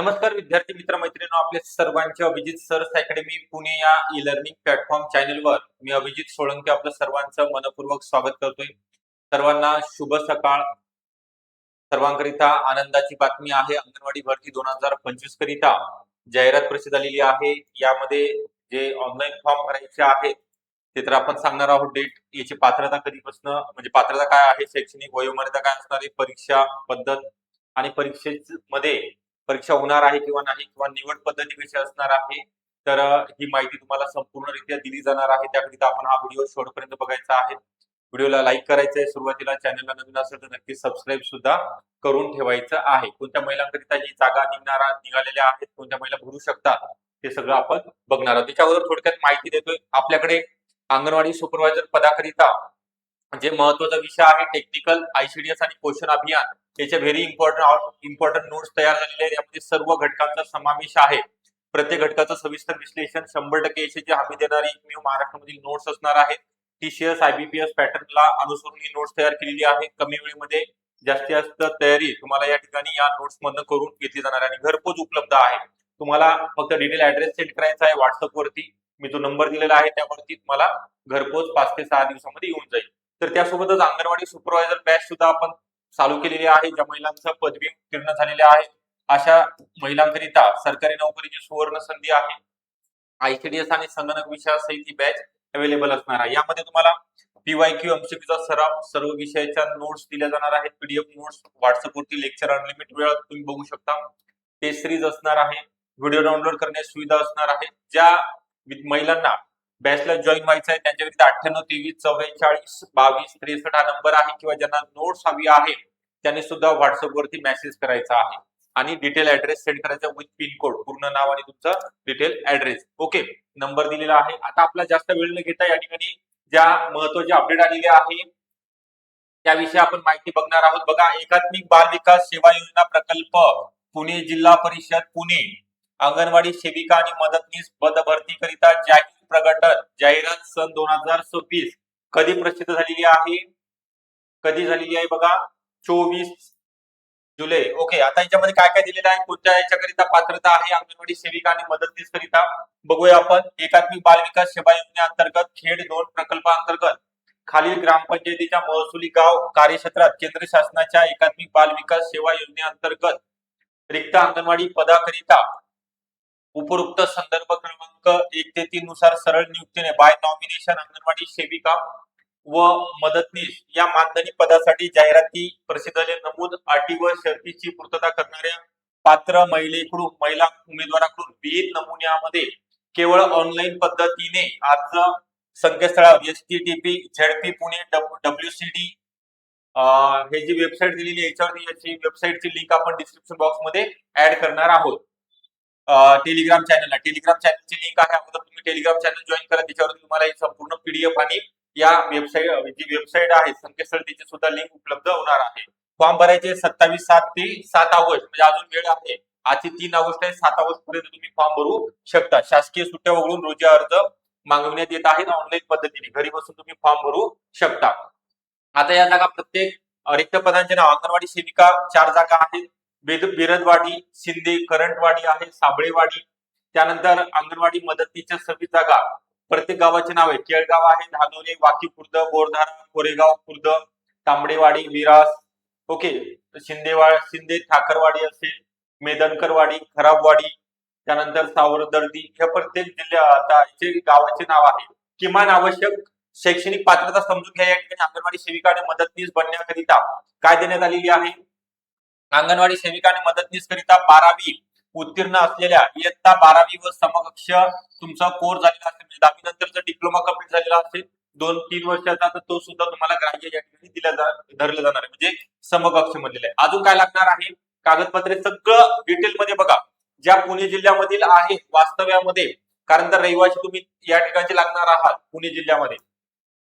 नमस्कार विद्यार्थी मित्र मैत्रिणींनो, आपले सर्वांचे अभिजित सर्स अकॅडमी पुणे या ई लर्निंग प्लॅटफॉर्म चॅनलवर मी अभिजित सोळंके आपलं सर्वांचं मनपूर्वक स्वागत करतोय. सर्वांना शुभ सकाळ. सर्वांकरिता आनंदाची बातमी आहे. अंगणवाडी भरती 2025 करिता जाहिरात प्रसिद्ध झालेली आहे. यामध्ये जे ऑनलाईन फॉर्म भरायचे आहेत ते तर आपण सांगणार आहोत. डेट, याची पात्रता कधीपासून, म्हणजे पात्रता काय आहे, शैक्षणिक वयोमर्यादा काय असणार आहे, परीक्षा पद्धत आणि परीक्षेमध्ये परीक्षा होणार आहे किंवा नाही, किंवा निवड पद्धती कशी असणार आहे, तर ही माहिती तुम्हाला संपूर्णरित्या दिली जाणार आहे. त्याकरिता आपण हा व्हिडिओ शेवटपर्यंत बघायचा आहे. व्हिडिओला लाईक करायचं आहे, सुरुवातीला चॅनलला नवीन असेल तर नक्की सबस्क्राईब सुद्धा करून ठेवायचं आहे. कोणत्या महिलांकरिता ही जागा निघालेल्या आहेत, कोणत्या महिला भरू शकतात, ते सगळं आपण बघणार आहोत. त्याच्यावर थोडक्यात माहिती देतोय. आपल्याकडे अंगणवाडी सुपरवायझर पदाकरिता जे महत्वाचा विषय आहे, टेक्निकल, आयसीडीएस आणि पोषण अभियान, याचे व्हेरी इम्पॉर्टंट नोट्स तयार झालेले आहेत. यामध्ये सर्व घटकांचा समावेश आहे. प्रत्येक घटकाचं सविस्तर विश्लेषण, 100% यशाची हमी देणारी एकमेव महाराष्ट्रामधील नोट्स असणार आहेत. टीसीएस आयबीपीएस पॅटर्नला अनुसरून ही नोट्स तयार केलेली आहे. कमी वेळेमध्ये जास्तीत जास्त तयारी तुम्हाला या ठिकाणी या नोट्स मधून करून घेतली जाणार आहे आणि घरपोच उपलब्ध आहे. तुम्हाला फक्त डिटेल ऍड्रेस सेंड करायचा आहे व्हॉट्सअप वरती. मी जो नंबर दिलेला आहे त्यावरती तुम्हाला घरपोच 5 ते 6 दिवसामध्ये येऊन जाईल. तर त्यासोबतच अंगणवाडी सुपरवायझर बॅच सुद्धा आपण चालू केलेली आहे. ज्या महिलांचा पदवी उत्तीर्ण झालेल्या आहेत अशा महिलांकरिता सरकारी नोकरीची सुवर्ण संधी आहे. आयसीडीएस आणि संगणक विषयासहित ही बॅच अवेलेबल असणार आहे. यामध्ये तुम्हाला पीवायक्यू एमसीक्यूचा सराव, सर्व विषयाच्या नोट्स दिल्या जाणार आहेत. पीडीएफ नोट्स व्हॉट्सअप वरती लेक्चर अनलिमिटेड वेळा तुम्ही बघू शकता. टेस्ट सिरीज असणार आहे. व्हिडिओ डाउनलोड करण्याची सुविधा असणार आहे. ज्या महिलांना बॅचला जॉईन व्हायचं आहे त्यांच्याकरिता 98 23 44 22 63 हा नंबर आहे, किंवा ज्यांना नोट्स हवी आहे त्यांनी सुद्धा व्हॉट्सअप वरती मेसेज करायचा आहे आणि डिटेल ऍड्रेस सेंड करायचा विथ पिन कोड, पूर्ण नाव आणि तुमचा डिटेल ऍड्रेस. ओके, नंबर दिलेला आहे. आता आपला जास्त वेळ न घेता या ठिकाणी ज्या महत्वाचे अपडेट आलेले आहे त्याविषयी आपण माहिती बघणार आहोत. बघा, एकात्मिक बाल विकास सेवा योजना प्रकल्प पुणे जिल्हा परिषद पुणे अंगणवाडी सेविका आणि मदतनीस पद भरती करिता जाहीर प्रकटन जाहिरात सन 2026 कधी प्रसिद्ध झालेली आहे, कधी झालेली आहे बघा, 24 जुलै. ओके, आता याच्यामध्ये काय काय दिलेलं आहे, कोणत्या याच्याकरिता पात्रता आहे अंगणवाडी सेविका आणि मदतनीस करिता बघूया आपण. एकात्मिक बाल विकास सेवा योजनेअंतर्गत खेड 2 प्रकल्पाअंतर्गत खालील ग्रामपंचायतीच्या महसुली गाव कार्यक्षेत्रात केंद्र शासनाच्या एकात्मिक बाल विकास सेवा योजनेअंतर्गत रिक्त अंगणवाडी पदाकरिता उपरोक्त संदर्भ क्रमांक 1 ते 3 नुसार सरळ नियुक्तीने बाय नॉमिनेशन अंगणवाडी सेविका व मदतनीस या मानधनी पदासाठी जाहिराती प्रसिद्ध नमूद अटी व शर्तीची पूर्तता करणाऱ्या पात्र महिला उमेदवाराकडून विहित नमुन्यामध्ये केवळ ऑनलाईन पद्धतीने अर्ज संकेतस्थळावर http झेडपी पुणे WCD हे जी वेबसाईट दिलेली आहे याच्यावरती याची वेबसाईटची लिंक आपण डिस्क्रिप्शन बॉक्स मध्ये ऍड करणार आहोत. टेलिग्राम चॅनलची लिंक आहे. अगोदर तुम्ही टेलिग्राम चॅनल जॉईन करा, त्याच्यावर तुम्हाला ही संपूर्ण पीडीएफ आणि या वेबसाईट आहे संकेतस्थळ त्याची सुद्धा लिंक उपलब्ध होणार आहे. फॉर्म भरायचे 27/7 ते 7 ऑगस्ट, म्हणजे अजून वेळ आहे. आजची 3 ऑगस्ट आहे, 7 ऑगस्ट पर्यंत तुम्ही फॉर्म भरू शकता. शासकीय सुट्ट्या वगळून रोजी अर्ज मागवण्यात येत आहेत. ऑनलाईन पद्धतीने घरी बसून तुम्ही फॉर्म भरू शकता. आता या जागा प्रत्येक रिक्त पदांचे नाव, अंगणवाडी सेविका 4 जागा आहेत. बिरदवाडी, शिंदे, करंटवाडी आहे, साबळेवाडी. त्यानंतर अंगणवाडी मदतीच्या 26 जागा, प्रत्येक गावाचे नाव आहे. केळगाव आहे, धानोरे, वाकी खुर्द, बोरधारा, कोरेगाव खुर्द, तांबडेवाडी, विरास. ओके, शिंदे ठाकरवाडी असेल, मेदनकरवाडी, खराबवाडी, त्यानंतर सावरदर्दी. ह्या प्रत्येक जिल्ह्याचे गावाचे नाव आहे. किमान आवश्यक शैक्षणिक पात्रता समजून घ्या. या ठिकाणी अंगणवाडी सेविका आणि मदतनीस बनण्याकरिता काय देण्यात आलेली आहे, अंगणवाडी सेविका आणि मदतनीस करिता 12वी उत्तीर्ण असलेल्या, इयत्ता 12वी व समकक्ष तुमचा कोर्स झालेला असेल, म्हणजे 10वी नंतरचा डिप्लोमा कंप्लीट झालेला असेल 2-3 वर्षाचा, तर तो सुद्धा तुम्हाला ग्राह्य या ठिकाणी धरलं जाणार आहे, म्हणजे समकक्ष म्हणलेलं आहे. अजून काय लागणार आहे, कागदपत्रे सगळं डिटेल मध्ये बघा, ज्या पुणे जिल्ह्यामधील आहे वास्तव्यामध्ये, कारण तर रहिवासी तुम्ही या ठिकाणी लागणार आहात पुणे जिल्ह्यामध्ये.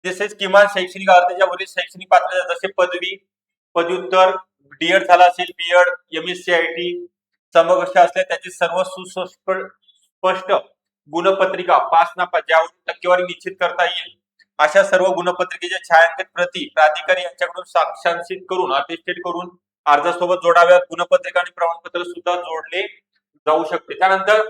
तसेच किमान शैक्षणिक अर्हतेच्या वरील शैक्षणिक पात्रता जसे पदवी, पदव्युत्तर, डीएड झाला असेल, बीएड, एमएससीआयटी, समकक्ष असल्या त्याची सर्व सुस्पष्ट गुणपत्रिका, पास नापास ज्यावरून टक्केवारी निश्चित करता येईल अशा सर्व गुणपत्रिकेच्या छायांकित प्रती प्राधिकारी यांच्याकडून साक्षांकित करून अटेस्टेड करून अर्जासोबत जोडाव्यात. गुणपत्रिका आणि प्रमाणपत्र सुद्धा जोडले जाऊ शकते. त्यानंतर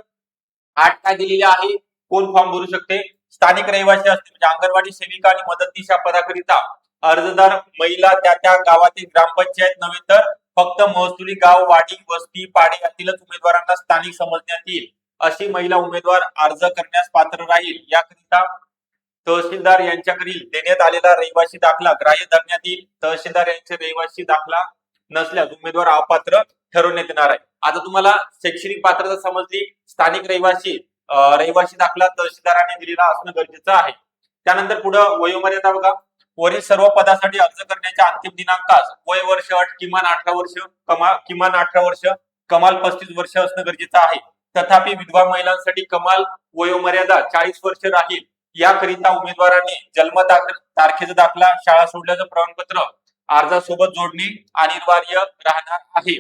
8 काय दिलेले आहे, कोण फॉर्म भरू शकते? स्थानिक रहिवासी असतील म्हणजे अंगणवाडी सेविका आणि मदतनीस या पदाकरिता अर्जदार महिला त्या गावातील ग्रामपंचायत नव्हे तर फक्त महसुली गाव, वाडी, वस्ती, पाडे यातीलच उमेदवारांना स्थानिक समजण्यात येईल अशी महिला उमेदवार अर्ज करण्यास पात्र राहील. याकरिता तहसीलदार यांच्याकडील देण्यात आलेला रहिवासी दाखला ग्राह्य धरण्यात येईल. तहसीलदार यांचे रहिवासी दाखला नसल्यास उमेदवार अपात्र ठरवण्यात येणार आहे. आता तुम्हाला शैक्षणिक पात्रता समजली. स्थानिक रहिवासी दाखला तहसीलदाराने दिलेला असणं गरजेचं आहे. त्यानंतर पुढे वयोमर्यादा बघा. वरील सर्व पदासाठी अर्ज करण्याच्या अंतिम दिनांकास वय वर्ष अट किमान 18 वर्ष, किमान 18 वर्ष, कमाल 35 वर्ष असणं गरजेचं आहे. तथापि विधवा महिलांसाठी कमाल वयोमर्यादा 40 वर्ष राहील. याकरिता उमेदवारांनी जन्म तारखेचा दाखला, शाळा सोडल्याचं प्रमाणपत्र अर्जासोबत जोडणे अनिवार्य राहणार आहे.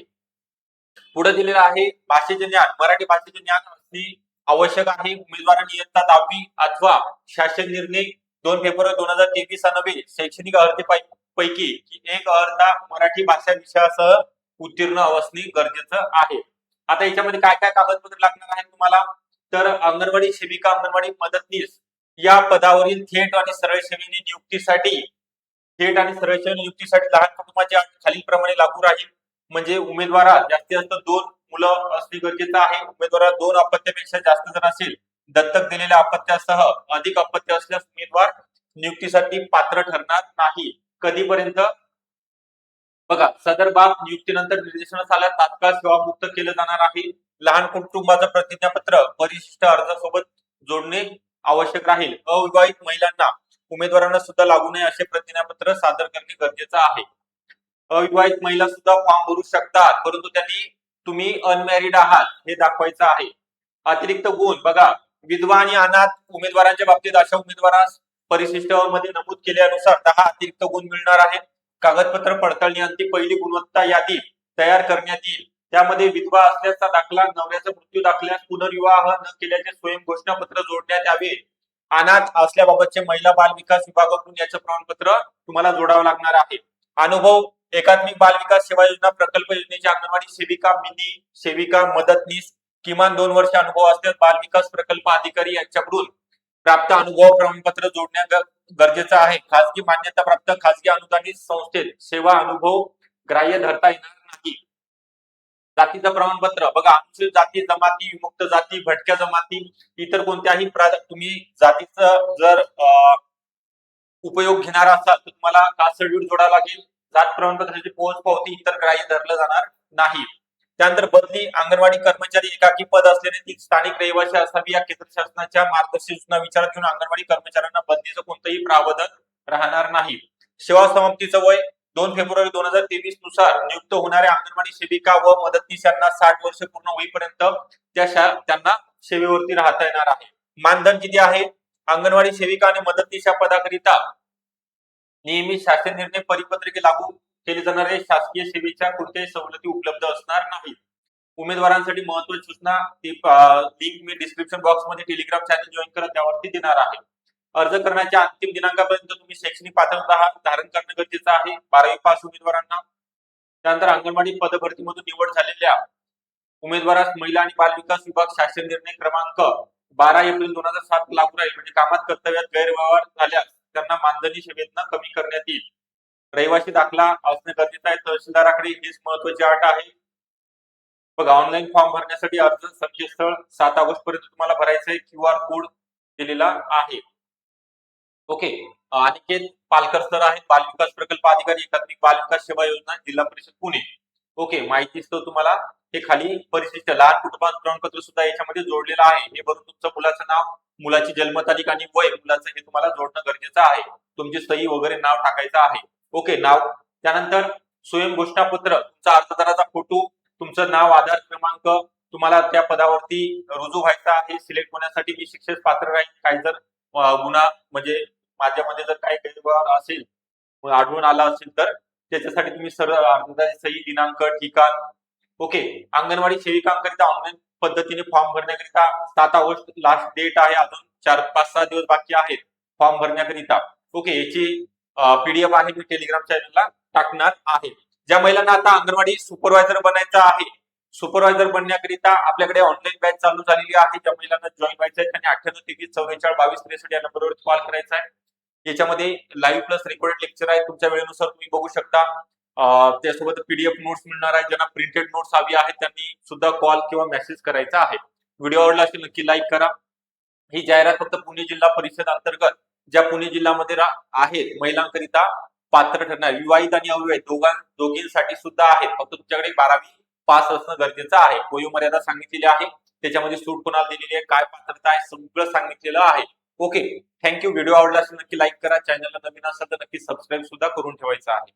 पुढे दिलेलं आहे भाषेचे ज्ञान. मराठी भाषेचे ज्ञान असणे आवश्यक आहे. उमेदवारांनी इयत्ता 10वी अथवा शासन निर्णय 2 फेब्रुवारी 2023 अन्वये शैक्षणिक अर्हतेपैकी एक अर्हता मराठी भाषा विषयासह उत्तीर्ण असणे गरजेचं आहे. आता याच्यामध्ये काय काय कागदपत्र लागणार आहेत तुम्हाला? तर अंगणवाडी सेविका, अंगणवाडी मदतनीस या पदावरील थेट आणि सरळ सेवेने नियुक्तीसाठी लहान कुटुंबाची अट खालीलप्रमाणे लागू राहील. म्हणजे उमेदवारात जास्तीत जास्त 2 मुलं असणे गरजेचं आहे. उमेदवारात 2 अपत्यापेक्षा जास्त जर असेल, दत्तक दिलेल्या अपत्यासह अधिक अपत्य असल्यास उमेदवार नियुक्तीसाठी पात्र ठरणार नाही. कधीपर्यंत? बघा, सदर बाब नियुक्तीनंतर निर्देशनास आल्यास तात्काळ सेवामुक्त केलं जाणार आहे. लहान कुटुंबाचं प्रतिज्ञापत्र परिशिष्ट अर्जासोबत जोडणे आवश्यक राहील. अविवाहित महिलांना उमेदवारांना सुद्धा लागू नये असे प्रतिज्ञापत्र सादर करणे गरजेचं आहे. अविवाहित महिला सुद्धा फॉर्म भरू शकतात, परंतु त्यांनी तुम्ही अनमॅरिड आहात हे दाखवायचं आहे. अतिरिक्त गुण बघा. विधवा आणि अनाथ उमेदवारांच्या बाबतीत अशा उमेदवारास परिशिष्ट मध्ये नमूद केल्यानुसार 10 अतिरिक्त गुण मिळणार आहेत. कागदपत्र पडताळणी अंती पहिली गुणवत्ता यादी तयार करण्यात येईल. त्यामध्ये विधवा असल्याचा दाखला, नवऱ्याचा मृत्यू दाखल्यास पुनर्विवाह न केल्याचे स्वयं घोषणापत्र जोडण्यात यावे. अनाथ असल्याबाबतचे महिला बाल विकास विभागाकडून याचं प्रमाणपत्र तुम्हाला जोडावं लागणार आहे. अनुभव. एकात्मिक बाल विकास सेवा योजना प्रकल्प योजनेची अंगणवाडी सेविका, मिनी सेविका, मदतनीस किमान 2 वर्ष अनुभव असल्यास बाल विकास प्रकल्प अधिकारी यांच्याकडून प्राप्त अनुभव प्रमाणपत्र जोडणे गरजेचं आहे. खासगी मान्यता प्राप्त खासगी अनुदानित संस्थेत सेवा अनुभव ग्राह्य धरता येणार नाही. जातीचं प्रमाणपत्र बघा. अनुसूचित जाती, जमाती, विमुक्त जाती, भटक्या जमाती, इतर कोणत्याही तुम्ही जातीचं जर उपयोग घेणार असाल तर तुम्हाला कास्ट सर्टिफिकेट जोडावं लागेल. जात प्रमाणपत्राची पोच पावती इतर ग्राह्य धरलं जाणार नाही. त्यानंतर बदली. अंगणवाडी कर्मचारी एकाकी पद असल्याने ती स्थानिक रहिवासी असावी या केंद्र शासनाच्या मार्गदर्शक सूचना विचारात घेऊन अंगणवाडी कर्मचाऱ्यांना बदलीचं कोणतंही प्रावधान राहणार नाही. सेवा समाप्तीचं वय 2 फेब्रुवारी 2023 नुसार नियुक्त होणाऱ्या अंगणवाडी सेविका व मदतनीस यांना 60 वर्ष पूर्ण होईपर्यंत त्यांना सेवेवरती राहता येणार आहे. मानधन किती आहे? अंगणवाडी सेविका आणि मदतनीस या पदाकरिता नेहमी शासन निर्णय परिपत्रके लागू केले जाणारे शासकीय सेवेच्या कोणत्याही सवलती उपलब्ध असणार नाहीत. उमेदवारांसाठी महत्त्वाची सूचना. लिंक मी डिस्क्रिप्शन बॉक्स मध्ये टेलिग्राम चॅनल जॉईन करा, त्यावरती देणार आहे. अर्ज करण्याच्या अंतिम दिनांकापर्यंत तुम्ही शैक्षणिक पात्रता धारण करणं गरजेचं आहे 12वी पास उमेदवारांना. त्यानंतर अंगणवाडी पदभरतीमधून निवड झालेल्या उमेदवारास महिला आणि बाल विकास विभाग शासन निर्णय क्रमांक 12 एप्रिल 2007 लागू राहील. म्हणजे कामात कर्तव्यात गैरव्यवहार झाल्यास त्यांना मानधनी सेवेतनं कमी करण्यात येईल. रहिवासी दाखला असणे गरजेचं आहे. तहसीलदाराकडे हीच महत्वाची अट आहे. बघा, ऑनलाईन फॉर्म भरण्यासाठी अर्ज संकेतस्थळ 7 ऑगस्ट पर्यंत तुम्हाला भरायचं आहे. QR कोड दिलेला आहे. ओके. अनिकेत पालकर सर आहेत, बाल विकास प्रकल्प अधिकारी, एकात्मिक बाल विकास सेवा योजना, जिल्हा परिषद पुणे. ओके. माहिती तुम्हाला हे खाली परिशिष्ट लहान कुटुंबाचं प्रमाणपत्र सुद्धा याच्यामध्ये जोडलेलं आहे. हे भरून तुमचं मुलाचं नाव, मुलाची जन्मतारीख आणि वय मुलाचं हे तुम्हाला जोडणं गरजेचं आहे. तुमची सही वगैरे नाव टाकायचं आहे. ओके. नाव. त्यानंतर स्वयं घोषणापत्र, तुमचा अर्जदाराचा फोटो, तुमचं नाव, आधार क्रमांक, तुम्हाला त्या पदावरती रुजू व्हायचा आहे. सिलेक्ट होण्यासाठी मी शिक्षेस पात्र राहील. काही जर गुन्हा म्हणजे माझ्यामध्ये जर काही गैरव्यवहार असेल, आढळून आला असेल तर त्याच्यासाठी तुम्ही सरळ अर्जदाराची सही, दिनांक, ठिकाण. ओके. अंगणवाडी सेविकांकरिता ऑनलाईन पद्धतीने फॉर्म भरण्याकरिता 7 ऑगस्ट लास्ट डेट आहे. अजून 4-5-6 दिवस बाकी आहेत फॉर्म भरण्याकरिता. ओके. याची PDF आहे, मी टेलिग्राम चॅनलला टाकणार आहे. ज्या महिलांना आता अंगणवाडी सुपरवायझर बनायचं आहे, सुपरवायझर बनण्याकरिता आपल्याकडे ऑनलाईन बॅच चालू झालेली आहे. ज्या महिलांना जॉईन व्हायचं आहे त्यांनी 9833442263 या नंबरवर कॉल करायचा आहे. याच्यामध्ये लाईव्ह प्लस रेकॉर्डेड लेक्चर आहे. तुमच्या वेळेनुसार तुम्ही बघू शकता. त्यासोबत पीडीएफ नोट्स मिळणार आहे. ज्यांना प्रिंटेड नोट्स हवी आहेत त्यांनी सुद्धा कॉल किंवा मेसेज करायचा आहे. व्हिडिओ आवडला असेल नक्की लाईक करा. ही जाहिरात फक्त पुणे जिल्हा परिषद अंतर्गत ज्या पुणे जिल्ह्यामध्ये आहेत महिलांकरिता पात्र ठरणार, विवाहित आणि अविवाहित दोघींसाठी सुद्धा आहेत. फक्त तुमच्याकडे 12वी पास असणं गरजेचं आहे. वयोमर्यादा सांगितलेली आहे. त्याच्यामध्ये सूट कोणाला दिलेली आहे, काय पात्रता आहे, सगळं सांगितलेलं आहे. Okay, thank you. व्हिडिओ आवडला असेल नक्की लाईक करा. चॅनलला नवीन असेल तर नक्की सबस्क्राईब सुद्धा करून ठेवायचं आहे.